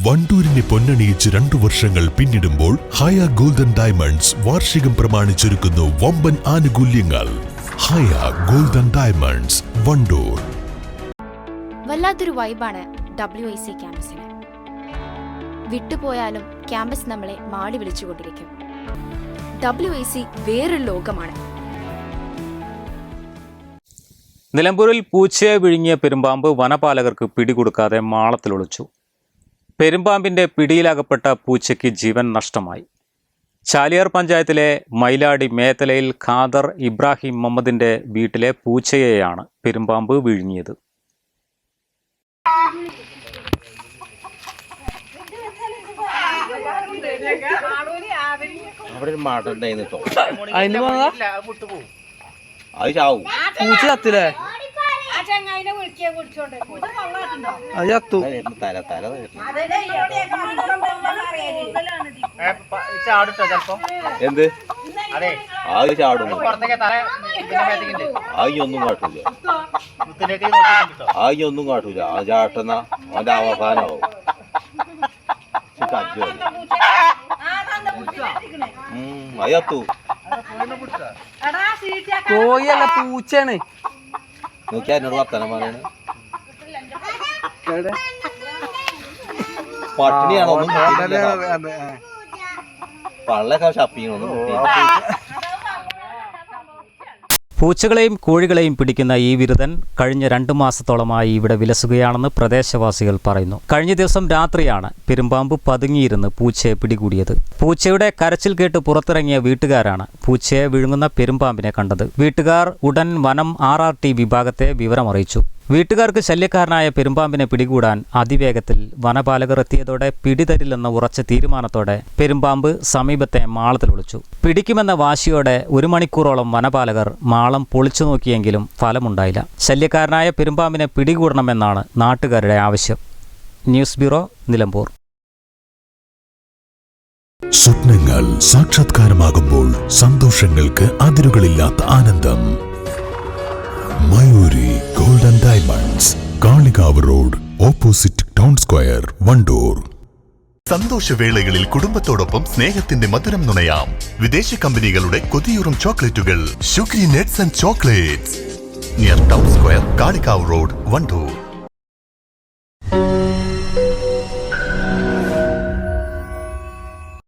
വണ്ടൂരിനെ പൊന്നണിയിച്ച് 2 വർഷങ്ങൾ പിന്നിടുമ്പോൾ ഹയ golden diamonds വാർഷികം പ്രമാണിച്ചൊരുക്കുന്നു വമ്പൻ ആനുകൂല്യങ്ങൾ. ഹയ ഗോൾഡൻ ഡയമണ്ട്സ്, വണ്ടൂർ. വല്ലാത്തൊരു വൈബാണ് WIC ക്യാമ്പസിന്. വിട്ടുപോയാലും ക്യാമ്പസ് നമ്മളെ മാടി വിളിച്ചുകൊണ്ടിരിക്കും. WIC വേറൊരു ലോകമാണ്. നിലമ്പൂരിൽ പൂച്ചയെ വിഴുങ്ങിയ പെരുമ്പാമ്പ് വനപാലകർക്ക് പിടികൊടുക്കാതെ മാളത്തിലൊളിച്ചു. പെരുമ്പാമ്പിന്റെ പിടിയിലകപ്പെട്ട പൂച്ചയ്ക്ക് ജീവൻ നഷ്ടമായി. ചാലിയാർ പഞ്ചായത്തിലെ മൈലാടി മേത്തലയിൽ ഖാദർ ഇബ്രാഹിം മുഹമ്മദിന്റെ വീട്ടിലെ പൂച്ചയെയാണ് പെരുമ്പാമ്പ് വിഴുങ്ങിയത്. പൂച്ച ചത്തില്ലേ? അത് ചത്തു. എന്ത് അത് ചാടുന്നു? ഒന്നും കാട്ടൂല, ഒന്നും കാട്ടൂല. ആ ചാട്ടുന്ന അവന്റെ അവസാനമാവും. അയ്യത്തു കോഴിയല്ല, പൂച്ചയാണ്. നോക്കിയാ എന്നോട് വർത്തനം പറയണ പട്ടിണിയാണോ? പള്ളൊക്കെ ഷപ്പിങ്ങൊന്നും. പൂച്ചകളെയും കോഴികളെയും പിടിക്കുന്ന ഈ വിരുദ്ധൻ കഴിഞ്ഞ 2 മാസത്തോളമായി ഇവിടെ വിലസുകയാണെന്ന് പ്രദേശവാസികൾ പറയുന്നു. കഴിഞ്ഞ ദിവസം രാത്രിയാണ് പെരുമ്പാമ്പ് പതുങ്ങിയിരുന്ന് പൂച്ചയെ പിടികൂടിയത്. പൂച്ചയുടെ കരച്ചിൽ കേട്ട് പുറത്തിറങ്ങിയ വീട്ടുകാരാണ് പൂച്ചയെ വിഴുങ്ങുന്ന പെരുമ്പാമ്പിനെ കണ്ടത്. വീട്ടുകാർ ഉടൻ വനം RRT വിഭാഗത്തെ വിവരമറിയിച്ചു. വീട്ടുകാർക്ക് ശല്യക്കാരനായ പെരുമ്പാമ്പിനെ പിടികൂടാൻ അതിവേഗത്തിൽ വനപാലകർ എത്തിയതോടെ പിടിതരില്ലെന്ന ഉറച്ച തീരുമാനത്തോടെ പെരുമ്പാമ്പ് സമീപത്തെ മാളത്തിലൊളിച്ചു. പിടിക്കുമെന്ന വാശിയോടെ 1 മണിക്കൂറോളം വനപാലകർ മാളം പൊളിച്ചു നോക്കിയെങ്കിലും ഫലമുണ്ടായില്ല. ശല്യക്കാരനായ പെരുമ്പാമ്പിനെ പിടികൂടണമെന്നാണ് നാട്ടുകാരുടെ ആവശ്യം. News bureau, Nilambur. സ്വപ്നങ്ങൾ സാക്ഷാത്കാരമാകുമ്പോൾ സന്തോഷങ്ങൾക്ക് അതിരുകളില്ലാത്ത ആനന്ദം. Mayuri golden diamonds, Kalikavu road, opposite town square, Wandoor. സന്തോഷവേളകളിൽ കുടുംബത്തോടൊപ്പം സ്നേഹത്തിന്റെ മധുരം നുണയാം. വിദേശ കമ്പനികളുടെ കൊതിയൂറും ചോക്ലേറ്റുകൾ sugary nuts and chocolates, near town square, Kalikavu road, Wandoor.